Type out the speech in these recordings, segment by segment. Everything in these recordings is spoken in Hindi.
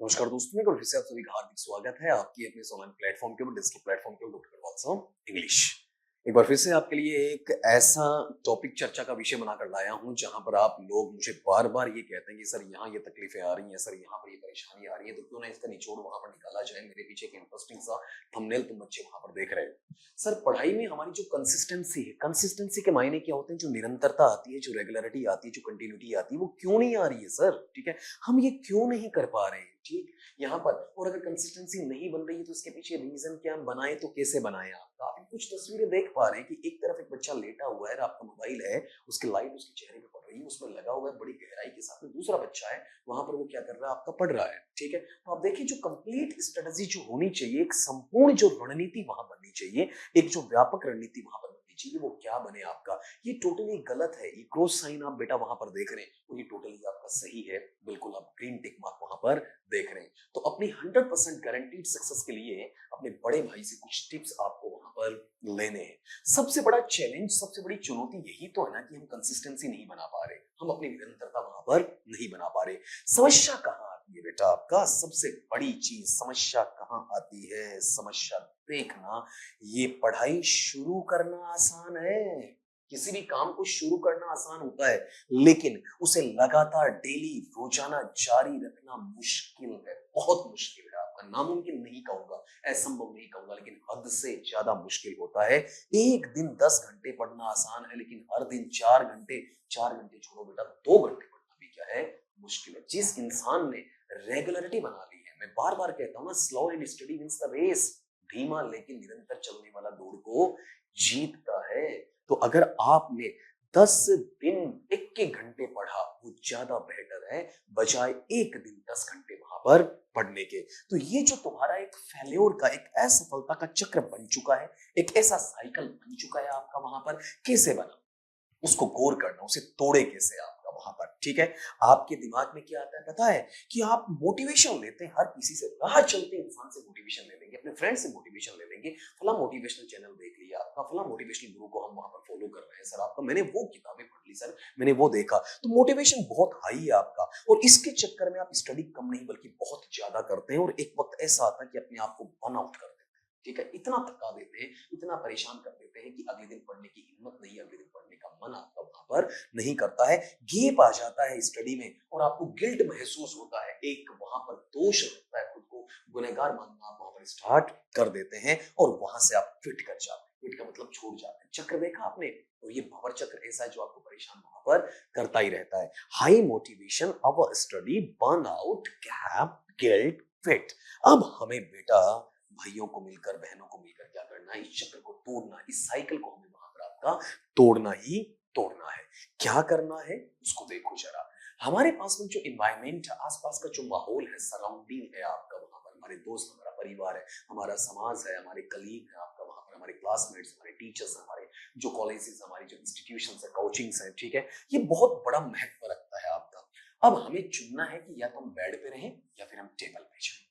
नमस्कार दोस्तों, मैं फिर से आप सभी का हार्दिक स्वागत है आपकी अपने ऑनलाइन प्लेटफॉर्म के ऊपर, डिजिटल प्लेटफॉर्म के ऊपर डॉक्टर वात्सव इंग्लिश। एक बार फिर से आपके लिए एक ऐसा टॉपिक चर्चा का विषय बनाकर लाया हूं जहां पर आप लोग मुझे बार-बार ये कहते हैं कि सर यहाँ ये तकलीफें आ रही हैं, सर यहाँ पर ये परेशानी आ रही है, तो क्यों ना इसका निचोड़ वहां पर निकाला जाए। मेरे पीछे एक इंटरेस्टिंग सा थंबनेल तुम बच्चे वहां पर देख रहे हो। सर पढ़ाई में हमारी जो कंसिस्टेंसी है, कंसिस्टेंसी के मायने क्या होते हैं? जो निरंतरता आती है, जो रेगुलरिटी आती है, जो कंटिन्यूटी आती है, वो क्यों नहीं आ रही है सर? ठीक है, हम ये क्यों नहीं कर पा रहे हैं? ठीक, यहाँ पर। और अगर कंसिस्टेंसी नहीं बन रही है तो इसके पीछे रीजन क्या, हम बनाए तो कैसे बनाए? आप कुछ तस्वीरें देख पा रहे हैं कि एक तरफ एक बच्चा लेटा हुआ है, आपका मोबाइल है, उसकी लाइट उसके चेहरे पे पड़ रही है, उसमें लगा हुआ है बड़ी गहराई के साथ में। दूसरा बच्चा है वहां पर, वो क्या कर रहा है? आपका पढ़ रहा है। ठीक है, तो आप देखिए जो कंप्लीट स्ट्रेटजी जो होनी चाहिए, एक संपूर्ण जो रणनीति वहां बननी चाहिए, एक जो व्यापक रणनीति वहां पर बननी चाहिए, वो क्या बने आपका? ये टोटली गलत है। ये क्रॉस साइन आप बेटा वहां पर देख रहे हैं और ये टोटली आपका सही है। बिल्कुल आप ग्रीन टिक मार्क वहां पर देख रहे हैं। तो अपनी 100% गारंटीड सक्सेस के लिए अपने बड़े भाई से कुछ टिप्स आपको वहां पर लेने हैं। सबसे बड़ा चैलेंज, सबसे बड़ी चुनौती यही तो है ना कि हम कंसिस्टेंसी नहीं बना पा रहे, हम अपनी निरंतरता वहां पर नहीं बना पा रहे। समस्या कहाँ आती है बेटा? आपका सबसे बड़ी चीज, समस्या कहाँ आती है? समस्या देखना, ये पढ़ाई शुरू करना आसान है, किसी भी काम को शुरू करना आसान होता है, लेकिन उसे लगातार डेली रोजाना जारी रखना मुश्किल है, बहुत मुश्किल है। आपका नामुमकिन नहीं कहूंगा, असंभव नहीं कहूंगा, लेकिन हद से ज्यादा मुश्किल होता है। एक दिन 10 घंटे पढ़ना आसान है, लेकिन हर दिन 4 घंटे, 4 घंटे छोड़ो बेटा, 2 घंटे पढ़ना भी क्या है? मुश्किल है। जिस इंसान ने रेगुलरिटी बना ली है, मैं बार बार कहता हूँ ना, slow and steady wins the race, धीमा लेकिन निरंतर चलने वाला दौड़ को जीतता है। तो अगर आपने 10 दिन 1 घंटे पढ़ा, वो ज्यादा बेहतर है बजाय एक दिन 10 घंटे वहां पर पढ़ने के। तो ये जो तुम्हारा एक फेल्योर का, एक असफलता का चक्र बन चुका है, एक ऐसा साइकिल बन चुका है आपका वहां पर, कैसे बना? उसको गौर करना, उसे तोड़े कैसे आपका वहां पर। ठीक है, आपके दिमाग में क्या आता है पता है? कि आप मोटिवेशन लेते हैं हर किसी से, राह चलते इंसान से मोटिवेशन ले लेंगे, अपने फ्रेंड से मोटिवेशन ले लेंगे, फला मोटिवेशनल चैनल देख लिया आपका, फला मोटिवेशनल गुरु को हम वहां पर फॉलो कर रहे हैं सर, आपका मैंने वो किताबें पढ़ ली सर, मैंने वो देखा। तो मोटिवेशन बहुत हाई है आपका, और इसके चक्कर में आप स्टडी कम नहीं बल्कि बहुत ज्यादा करते हैं, और एक वक्त ऐसा आता है कि अपने आप को बर्न आउट कर देते हैं। ठीक है, इतना थका देते हैं, इतना परेशान कर देते हैं कि अगले दिन पढ़ने की हिम्मत नहीं, अगले दिन पढ़ने का मन आपका वहां पर नहीं करता है। गैप आ जाता है स्टडी में और आपको गिल्ट महसूस होता है, एक वहां पर दोष लगता है, खुद को गुनहगार मानना आप वहां पर स्टार्ट कर देते हैं, और वहां से आप क्विट कर जाते हैं। क्विट का मतलब छोड़ जाते हैं। चक्र देखा आपने? और ये भंवर चक्र ऐसा है जो आपको परेशान वहां पर करता ही रहता है। High motivation, our study, burn out, gap, guilt, quit. अब हमें बेटा भाइयों को मिलकर, बहनों को मिलकर क्या करना है? इस चक्र को तोड़ना, इस साइकिल को हमें वहां पर आपका तोड़ना ही तोड़ना है। क्या करना है उसको देखो जरा। हमारे पास में जो इन्वायरमेंट है, आसपास का जो माहौल है, सराउंडिंग है आपका वहां पर, हमारे दोस्त, हमारा परिवार है, हमारा समाज है, हमारे कलीग है आपका वहां पर, हमारे क्लासमेट्स, हमारे टीचर्स, हमारे जो कॉलेजेस, हमारी जो इंस्टीट्यूशंस है, कोचिंग्स है, ठीक है, ये बहुत बड़ा महत्व रखता है आपका। अब हमें चुनना है कि या तो हम बेड पे रहें या फिर हम टेबल पे जाएं।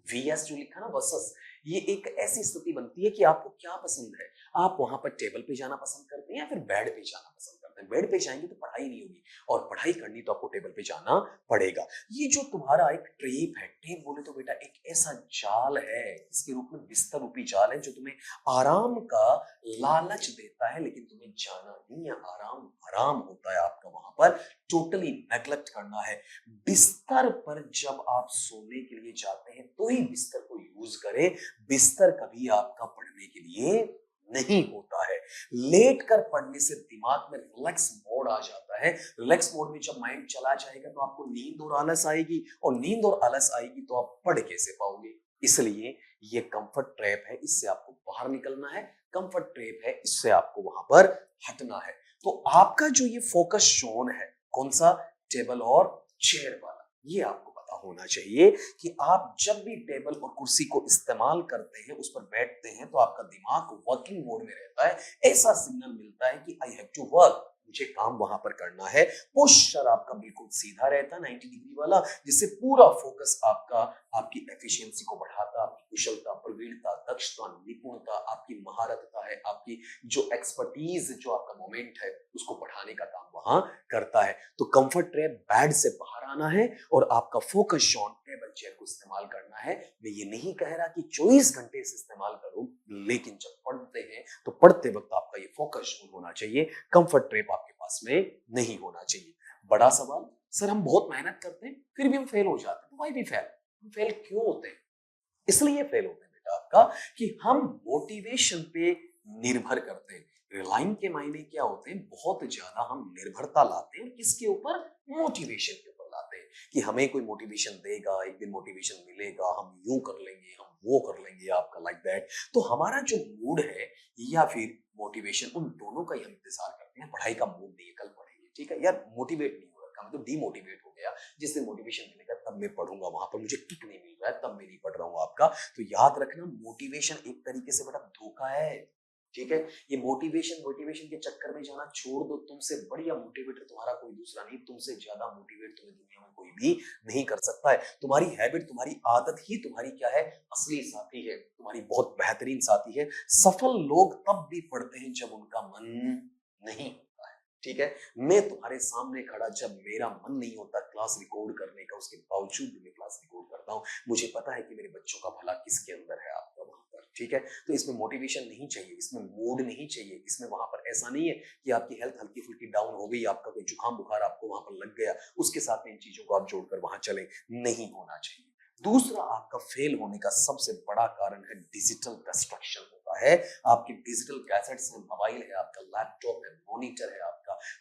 वीएस जो लिखा ना, वर्सेस, ये एक ऐसी स्थिति बनती है कि आपको क्या पसंद है? आप वहां पर टेबल पे जाना पसंद करते हैं या फिर बेड पे जाना पसंद करते हैं? बेड पे जाएंगे तो पढ़ाई नहीं होगी, और पढ़ाई करनी तो आपको टेबल पे जाना पड़ेगा। ये जो तुम्हारा एक ट्रेप है, ट्रेप बोले तो बेटा एक ऐसा जाल है, इसके रूप में बिस्तर रूपी जाल है, जो तुम्हें आराम का लालच देता है, लेकिन तुम्हें जाना नहीं है। आराम हराम होता है आपका वहां पर, टोटली नेग्लेक्ट करना है। बिस्तर पर जब आप सोने के लिए जाते हैं तो ही बिस्तर को यूज करें, बिस्तर कभी आपका पढ़ने के लिए नहीं होता है। लेट कर पढ़ने से दिमाग में रिलैक्स मोड आ जाता है, रिलैक्स मोड में जब माइंड चला जाएगा तो आपको नींद और आलस आएगी, और नींद और आलस आएगी तो आप पढ़ कैसे पाओगे? इसलिए ये कंफर्ट ट्रैप है, इससे आपको बाहर निकलना है। कंफर्ट ट्रैप है, इससे आपको वहां पर हटना है। तो आपका जो ये फोकस जोन है, कौन सा? टेबल और चेयर वाला, ये आपको पता होना चाहिए कि आप जब भी टेबल और कुर्सी को इस्तेमाल करते हैं, उस पर बैठते हैं, तो आपका दिमाग वर्किंग मोड में रहता है। ऐसा सिग्नल मिलता है कि आई हैव टू वर्क, मुझे काम वहां पर करना है। पोस्चर आपका बिल्कुल सीधा रहता है, 90 डिग्री वाला, जिससे पूरा फोकस आपका आपकी एफिशिएंसी को बढ़ाता, आपकी कुशलता, प्रवीणता, दक्षता, निपुणता, आपकी महारतता है, आपकी जो एक्सपर्टीज, जो आपका मोमेंट है, उसको बढ़ाने का काम वहां करता है। तो कंफर्ट ट्रैप, बैड से बाहर आना है, और आपका फोकस जोन टेबल चेयर को इस्तेमाल करना है। मैं ये नहीं कह रहा कि 24 घंटे से इस्तेमाल करो, लेकिन जब पढ़ते हैं तो पढ़ते वक्त आपका ये फोकस जोन होना चाहिए, कंफर्ट ट्रैप आपके पास में नहीं होना चाहिए। बड़ा सवाल, सर हम बहुत मेहनत करते हैं फिर भी हम फेल हो जाते हैं, तो वाई वी फेल? हम फेल क्यों होते हैं? इसलिए फेल होते हैं बेटा आपका कि हम मोटिवेशन पे निर्भर करते हैं। रिलाइंग के मायने क्या होते हैं? बहुत ज्यादा हम निर्भरता लाते हैं किसके ऊपर? मोटिवेशन के ऊपर लाते हैं कि हमें कोई मोटिवेशन देगा, एक दिन मोटिवेशन मिलेगा, हम यूं कर लेंगे, हम वो कर लेंगे, आपका लाइक दैट। तो हमारा जो मूड है या फिर मोटिवेशन, उन दोनों का ही हम इंतजार करते हैं। पढ़ाई का मूड नहीं है, कल पढ़ेंगे, ठीक है यार, मोटिवेट नहीं हो रखा, मैं तो डीमोटिवेट हो गया, जिस दिन मोटिवेशन मिलेगा तब मैं पढ़ूंगा, वहां पर मुझे किक नहीं मिल रहा है तब मैं नहीं पढ़ रहा हूँ आपका। तो याद रखना, मोटिवेशन एक तरीके से बड़ा धोखा है, ठीक है। ये मोटिवेशन मोटिवेशन के चक्कर में जाना छोड़ दो, तुमसे बढ़िया मोटिवेटर तुम्हारा कोई दूसरा नहीं, तुमसे ज्यादा मोटिवेट तुम्हें दुनिया में कोई भी नहीं कर सकता है। तुम्हारी हैबिट, तुम्हारी आदत ही तुम्हारी क्या है? असली साथी है, तुम्हारी बहुत बेहतरीन साथी है। सफल लोग तब भी पढ़ते हैं जब उनका मन नहीं होता है, ठीक है। मैं तुम्हारे सामने खड़ा जब मेरा मन नहीं होता क्लास रिकॉर्ड करने का, उसके बावजूद भी मैं क्लास रिकॉर्ड करता हूँ। मुझे पता है कि मेरे बच्चों का भला किसके अंदर है, आपका वहां पर, ठीक है। तो इसमें मोटिवेशन नहीं चाहिए, इसमें मूड नहीं चाहिए, इसमें वहां पर ऐसा नहीं है कि आपकी हेल्थ हल्की फुल्की डाउन हो गई, आपका कोई जुकाम बुखार आपको वहां पर लग गया, उसके साथ में इन चीजों को आप जोड़कर वहां चले, नहीं होना चाहिए। दूसरा आपका फेल होने का सबसे बड़ा कारण है डिजिटल डिस्ट्रैक्शन होता है। आपके डिजिटल गैजेट्स हैं, मोबाइल है, आपका लैपटॉप है, मॉनिटर है,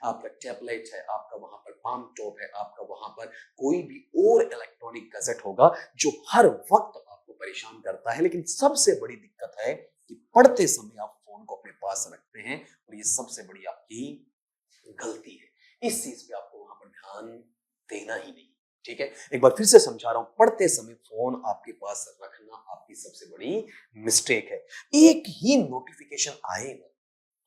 आपका टैबलेट है, आपका वहां पर पाम टॉप है, आपका वहां पर कोई भी और इलेक्ट्रॉनिक गैजेट होगा जो हर वक्त आपको परेशान करता है। लेकिन सबसे बड़ी दिक्कत है कि पढ़ते समय आप फोन को अपने पास रखते हैं, और ये सबसे बड़ी आपकी गलती है। इस चीज पे आपको वहां पर ध्यान देना ही नहीं, ठीक है। एक बार फिर से समझा रहा हूं, पढ़ते समय फोन आपके पास रखना आपकी सबसे बड़ी मिस्टेक है। एक ही नोटिफिकेशन आए ना,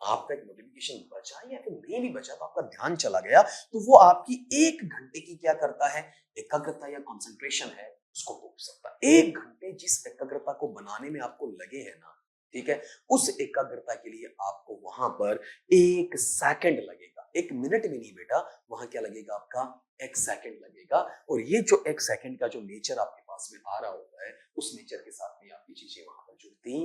आपका एक नोटिफिकेशन बचा या फिर नहीं भी बचा, तो आपका ध्यान चला गया, तो वो आपकी 1 घंटे की क्या करता है? एकाग्रता या कंसंट्रेशन है, उसको तोड़ सकता है। 1 घंटे जिस एकाग्रता को बनाने में आपको लगे हैं ना, ठीक है, उस एकाग्रता के लिए आपको वहां पर 1 सेकंड लगेगा। 1 मिनट में नहीं बेटा, वहां क्या लगेगा आपका? 1 सेकंड लगेगा। और ये जो 1 सेकंड का जो नेचर आपके पास में आ रहा होता है, उस नेचर के साथ में आपकी चीजें वहां पर जुड़ती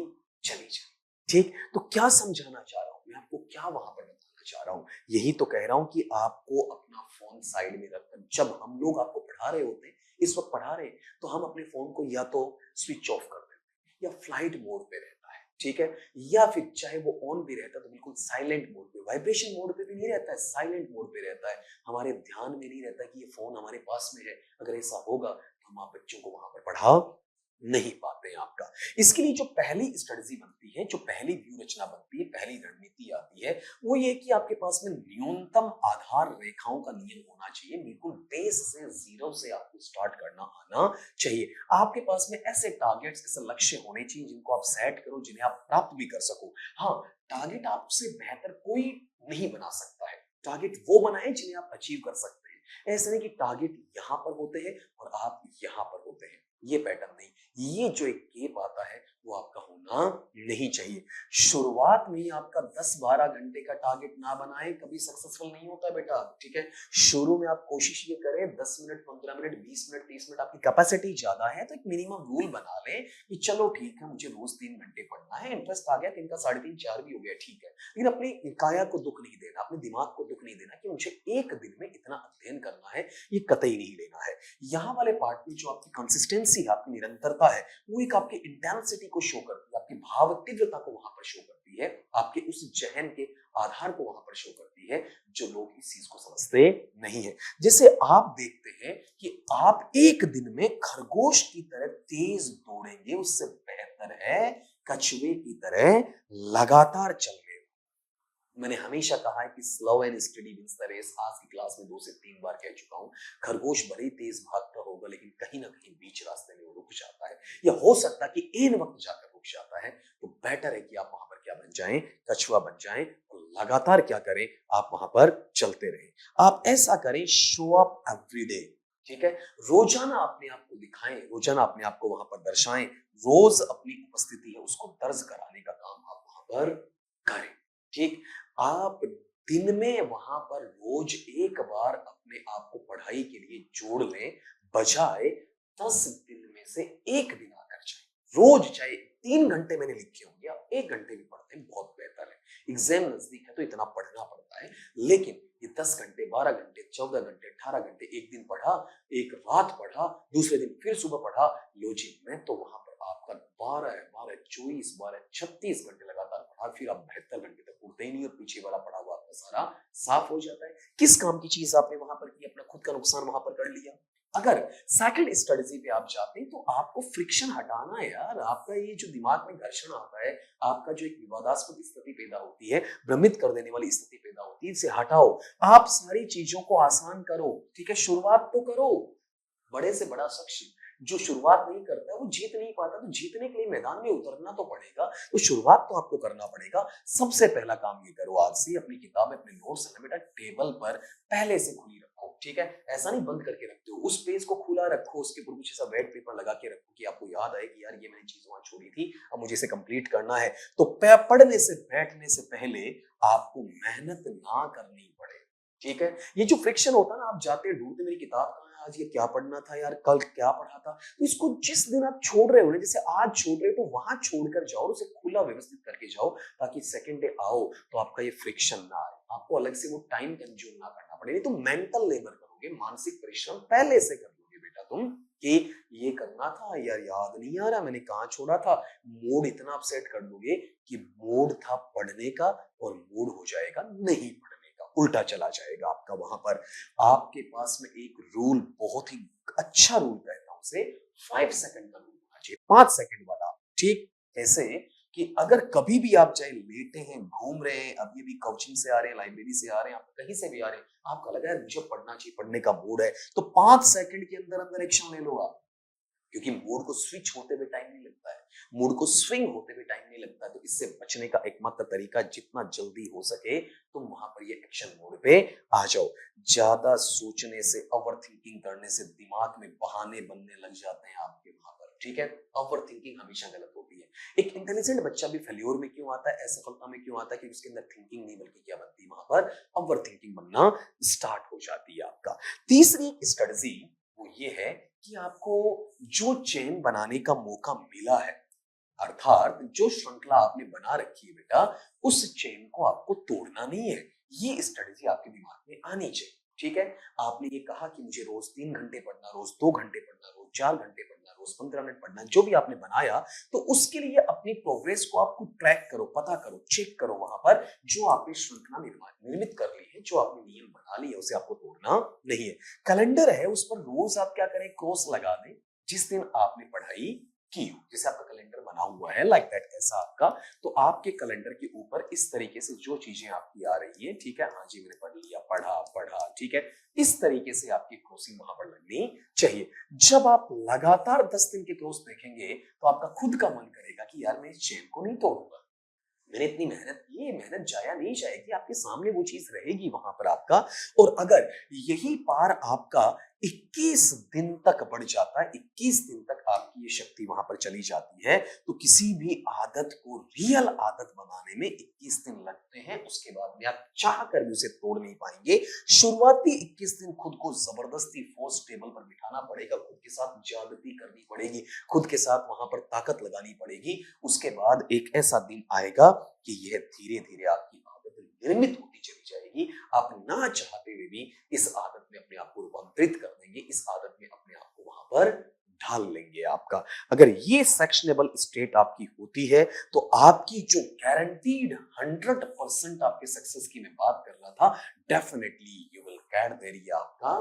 चली जाए, ठीक। तो क्या समझाना चाह रहा हूं मैं आपको, क्या वहां पर बताना चाह रहा हूं? यही तो कह रहा हूं कि आपको अपना फोन साइड में रखकर, जब हम लोग आपको पढ़ा रहे होते हैं, इस वक्त पढ़ा रहे हैं, तो हम अपने फोन को या तो स्विच ऑफ कर देते हैं, या फ्लाइट मोड पे रहता है, ठीक है, या फिर चाहे वो ऑन भी रहता है तो बिल्कुल साइलेंट मोड पे, वाइब्रेशन मोड पे भी नहीं रहता है, साइलेंट मोड पे रहता है। हमारे ध्यान में नहीं रहता कि ये फोन हमारे पास में है। अगर ऐसा होगा तो हम आप बच्चों को वहां पर पढ़ा नहीं पाते हैं आपका। इसके लिए जो पहली स्ट्रेटजी बनती है, जो पहली व्यू रचना बनती है, पहली रणनीति आती है, वो ये कि आपके पास में न्यूनतम आधार रेखाओं का नियम होना चाहिए। बिल्कुल बेस से, जीरो से आपको स्टार्ट करना आना चाहिए। आपके पास में ऐसे टारगेट्स, ऐसे लक्ष्य होने चाहिए जिनको आप सेट करो, जिन्हें आप प्राप्त भी कर सको। हाँ, टारगेट आपसे बेहतर कोई नहीं बना सकता है। टारगेट वो बनाए जिन्हें आप अचीव कर सकते हैं। ऐसा नहीं कि टारगेट यहां पर होते हैं और आप यहां पर होते हैं, ये पैटर्न नहीं। ये जो एक गेप आता है वो आपका होना नहीं चाहिए। शुरुआत में ही आपका 10-12 घंटे का टारगेट ना बनाए, कभी सक्सेसफुल नहीं होता बेटा, ठीक है। शुरू में आप कोशिश ये करें 10 मिनट, 15 मिनट, 20 मिनट, 30 मिनट, आपकी कैपेसिटी ज्यादा है तो एक मिनिमम रूल बना लें कि चलो ठीक है, मुझे रोज 3 घंटे पढ़ना है, इंटरेस्ट आ गया, 3 का 3.5 4 भी हो गया, ठीक है। लेकिन अपनी काया को दुख नहीं देना, अपने दिमाग को दुख नहीं देना कि मुझे एक दिन में इतना अध्ययन करना है, ये कतई नहीं लेना है। यहाँ वाले पार्ट में जो आपकी कंसिस्टेंसी है, आपकी निरंतरता है, वो एक आपकी इंटेंसिटी को शो करती है, आपकी भाव तीव्रता को वहां पर शो करती है, आपके उस जहन के आधार को वहां पर शो करती है, जो लोग इस चीज को समझते नहीं है। जैसे आप देखते हैं कि आप एक दिन में खरगोश की तरह तेज दौड़ेंगे, उससे बेहतर है कछुए की तरह लगातार चलने। मैंने हमेशा कहा है कि slow and steady wins the race. आज की क्लास में 2 से 3 बार कह चुका हूं। खरगोश बड़ी तेज भागता होगा, लेकिन कहीं ना कहीं बीच रास्ते में वो रुक जाता है, या हो सकता है कि इन वक्त जाकर रुक जाता है। तो बेटर है कि आप वहां पर क्या बन जाएं? कछुआ बन जाएं, और लगातार क्या करें? आप वहां पर चलते रहें। आप ऐसा करें, शो अप एवरीडे, ठीक है। रोजाना अपने आप को दिखाएं, रोजाना अपने आप को वहां पर दर्शाएं, रोज अपनी उपस्थिति है उसको दर्ज कराने का काम आप वहां पर करें, ठीक। आप दिन में वहां पर रोज एक बार अपने आप को पढ़ाई के लिए जोड़ लें, बजाय 10 दिन से एक दिन आकर जाए, रोज चाहे 3 घंटे मैंने लिखे होंगे, आप 1 घंटे भी पढ़ते हैं बहुत बेहतर है। एग्जाम नजदीक है तो इतना पढ़ना पड़ता है, लेकिन ये 10 घंटे, 12 घंटे, 14 घंटे, 18 घंटे, एक दिन पढ़ा, एक रात पढ़ा, दूसरे दिन फिर सुबह पढ़ा, लो जी मैं तो वहां पर आपका 12 12 24 12 36 घंटे लगातार पढ़ा, फिर आप 72 घंटे तक उठते ही नहीं और पीछे वाला पढ़ा हुआ आपका सारा साफ हो जाता है। किस काम की चीज आपने वहां पर की, अपना खुद का नुकसान वहां पर कर लिया। अगर सेकंड स्ट्रेटजी पे आप जाते हैं तो आपको फ्रिक्शन हटाना है यार, आपका ये जो दिमाग में घर्षण आता है, आपका जो एक विवादास्पद स्थिति पैदा होती है, भ्रमित कर देने वाली स्थिति पैदा होती है, इसे हटाओ। आप सारी चीजों को आसान करो, ठीक है, शुरुआत तो करो। बड़े से बड़ा शख्स जो शुरुआत नहीं करता वो जीत नहीं पाता, तो जीतने के लिए मैदान में उतरना तो पड़ेगा, तो शुरुआत तो आपको करना पड़ेगा। सबसे पहला काम ये करो, आज से अपनी किताब, अपने नोट्स है ना बेटा, टेबल पर पहले से खुली रखो, ठीक है, ऐसा नहीं बंद करके रखते हो, उस पेज को खुला रखो, उसके ऊपर कुछ ऐसा वेट पेपर लगा के रखो कि आपको याद आए कि यार ये मैंने चीज वहां छोड़ी थी, अब मुझे इसे कंप्लीट करना है। तो पढ़ने से बैठने से पहले आपको मेहनत ना करनी पड़े, ठीक है। ये जो फ्रिक्शन होता है ना, आप जाते हैं ढूंढते मेरी किताब कहाँ है, आज ये क्या पढ़ना था यार, कल क्या पढ़ा था, तो इसको जिस दिन आप छोड़ रहे हो ना, जैसे आज छोड़ रहे हो तो वहां छोड़कर जाओ, उसे खुला व्यवस्थित करके जाओ, ताकि सेकंड डे आओ तो आपका ये फ्रिक्शन ना आए, आपको अलग से वो टाइम कंज्यूम ना करना पड़े। नहीं तो मेंटल लेबर करोगे, मानसिक परिश्रम पहले से कर लोगे बेटा तुम, कि ये करना था यार, याद नहीं आ रहा मैंने कहाँ छोड़ा था। मूड इतना अपसेट कर दोगे कि मूड था पढ़ने का और मूड हो जाएगा नहीं पढ़ने का, उल्टा चला जाएगा आपका। वहां पर आपके पास में एक रूल, बहुत ही अच्छा रूल कहता हूं उसे, 5 सेकंड का रूल होना चाहिए, 5 सेकंड वाला, ठीक। कैसे कि अगर कभी भी आप चाहे लेटे हैं, घूम रहे हैं, अभी भी कोचिंग से आ रहे हैं, लाइब्रेरी से आ रहे हैं, आप कहीं से भी आ रहे हैं, आपको लगा है मुझे पढ़ना चाहिए, पढ़ने का मूड है, तो 5 सेकंड के अंदर अंदर एक्शन ले लो आप, क्योंकि मूड को स्विच होते हुए टाइम नहीं लगता है, मूड को स्विंग होते हुए टाइम नहीं लगता है। तो इससे बचने का एकमात्र तरीका, जितना जल्दी हो सके तुम वहां पर ये एक्शन मोड पे आ जाओ। ज्यादा सोचने से, ओवर थिंकिंग करने से दिमाग में बहाने बनने लग जाते हैं आपके वहां पर, ठीक है। ओवर थिंकिंग हमेशा गलत होती है। एक इंटेलिजेंट बच्चा भी फेल्योर में क्यों आता है, असफलता में क्यों आता है, कि उसके अंदर थिंकिंग नहीं बल्कि क्या बनती है, वहां पर ओवर थिंकिंग बनना स्टार्ट हो जाती है आपका। तीसरी स्ट्रेटजी वो ये है कि आपको जो चेन बनाने का मौका मिला है, अर्थात जो श्रृंखला आपने बना रखी है बेटा, उस चेन को आपको तोड़ना नहीं है। ये स्ट्रेटजी आपके दिमाग में आनी चाहिए, ठीक है। आपने ये कहा कि मुझे रोज 3 घंटे पढ़ना, रोज 2 घंटे पढ़ना, रोज 4 घंटे पढ़ना, रोज 15 मिनट पढ़ना, जो भी आपने बनाया, तो उसके लिए अपनी प्रोग्रेस को आपको ट्रैक करो, पता करो, चेक करो वहां पर, जो आपने श्रृंखला निर्मित कर ली है, जो आपने नियम बना लिया, उसे आपको तोड़ना नहीं है। कैलेंडर है, उस पर रोज आप क्या करें, क्रॉस लगा दें जिस दिन आपने पढ़ाई की हो। जैसे आपका कैलेंडर बना हुआ है लाइक दैट, ऐसा आपका, तो आपके कैलेंडर के ऊपर इस तरीके से जो चीजें आपकी आ रही है, ठीक है, हाँ जी मैंने पढ़ लिया, पढ़ा पढ़ा, ठीक है, इस तरीके से आपकी क्रॉसिंग वहां पर लगनी चाहिए। जब आप लगातार 10 दिन के क्रॉस देखेंगे तो आपका खुद का मन करेगा कि यार मैं इस चेन को नहीं तोड़ूंगा, मैंने इतनी मेहनत की, मेहनत जाया नहीं जाएगी, आपके सामने वो चीज रहेगी वहां पर आपका। और अगर यही पार आपका 21 दिन तक बढ़ जाता है, 21 दिन तक आपकी ये शक्ति वहां पर चली जाती है, तो किसी भी आदत को रियल आदत बनाने में 21 दिन लगते हैं, उसके बाद में आप चाह कर भी उसे तोड़ नहीं पाएंगे। शुरुआती 21 दिन खुद को जबरदस्ती फोर्स टेबल पर बिठाना पड़ेगा, खुद के साथ ज्यादती करनी पड़ेगी, खुद के साथ वहां पर ताकत लगानी पड़ेगी। उसके बाद एक ऐसा दिन आएगा कि यह धीरे धीरे आपकी आदत निर्मित होती चली जाएगी, आप ना चाहते हुए भी इस आदत में अपने आप को रूपांतरित कर देंगे, इस आदत में अपने आप को वहां पर ढाल लेंगे आपका। अगर ये सेक्शनेबल स्टेट आपकी होती है तो आपकी जो गारंटीड 100% आपके सक्सेस की मैं बात कर रहा था, definitely you will get there, ये आपका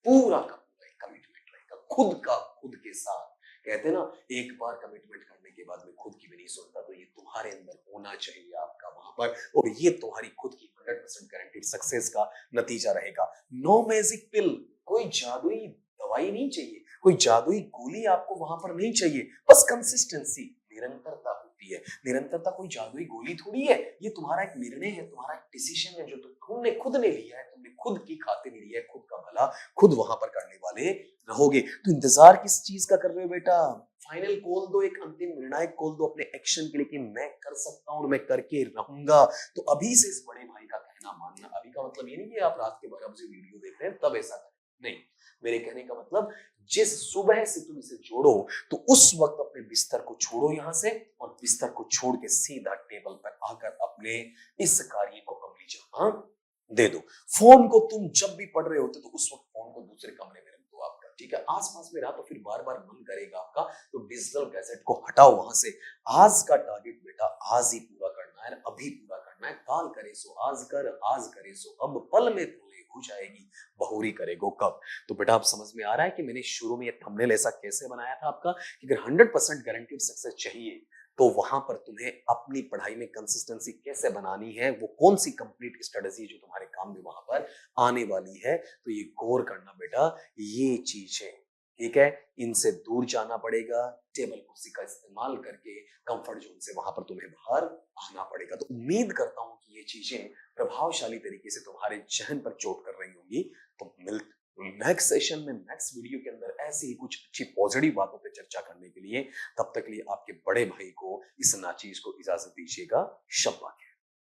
पूरा का पूरा कमिटमेंट रहेगा खुद का, खुद के साथ। कहते हैं ना, एक बार कमिटमेंट करने के बाद में खुद की भी नहीं सुनता, तो ये तुम्हारे अंदर होना चाहिए आपका वहां पर, और ये तुम्हारी खुद की 100% गारंटीड सक्सेस का नतीजा रहेगा। नो मैजिक पिल, कोई जादुई दवाई नहीं चाहिए, कोई जादुई गोली आपको वहां पर नहीं चाहिए, बस कंसिस्टेंसी, निरंतरता होती है। निरंतरता कोई जादुई गोली थोड़ी है, ये तुम्हारा एक निर्णय है, तुम्हारा एक डिसीजन है, जो तुमने खुद ने लिया है, तुमने खुद की खातिर लिया है, खुद का भला खुद वहां पर करने वाले रहोगे। तो इंतजार किस चीज का कर रहे हो बेटा, फाइनल कॉल दो, एक अंतिम निर्णायक कॉल दो अपने एक्शन के लिए कि मैं कर सकता हूं और मैं करके रहूंगा। तो अभी से इस बड़े भाई का कहना मानना, अभी का मतलब ये नहीं कि आप रात के 12 बजे वीडियो देख रहे हैं तब ऐसा करें, नहीं, मेरे कहने का मतलब जिस सुबह से तुम इसे जोड़ो तो उस वक्त अपने बिस्तर को छोड़ो यहां से और बिस्तर को छोड़ के सीधा टेबल पर आकर अपने इस कार्य को अमली जामा दे दो। फोन को तुम जब भी पढ़ रहे होते तो उस वक्त फोन को दूसरे कमरे में रख दो आपका, ठीक है? आसपास में रहा तो फिर बार बार मन करेगा आपका, तो डिजिटल गैजेट को हटाओ वहां से। आज का टारगेट बेटा आज ही पूरा करना है, अभी पूरा करना है। काल करे सो आज कर, आज करे सो अब, पल में तूने हो जाएगी बहुरी करेगो कब। तो बेटा आप समझ में आ रहा है कि मैंने शुरू में ये थंबनेल ऐसा कैसे बनाया था आपका कि अगर 100% गारंटीड सक्सेस चाहिए तो वहां पर तुम्हें अपनी पढ़ाई में कंसिस्टेंसी कैसे बनानी है, वो कौन सी कंप्लीट स्ट्रेटजी जो तुम्हारे काम में वहां पर आने वाली है, तो ये गौर करना बेटा। ये चीज है, ठीक है? इनसे दूर जाना पड़ेगा, टेबल कुर्सी का इस्तेमाल करके कंफर्ट जोन से वहां पर तुम्हें बाहर आना पड़ेगा। तो उम्मीद करता हूं कि ये चीजें प्रभावशाली तरीके से तुम्हारे जहन पर चोट कर रही होंगी। तो मिल नेक्स्ट सेशन में, नेक्स्ट वीडियो के अंदर ऐसी ही कुछ अच्छी पॉजिटिव बातों पर चर्चा करने के लिए। तब तक लिए आपके बड़े भाई को इस नाचीज को इजाजत दीजिएगा। शब्बा।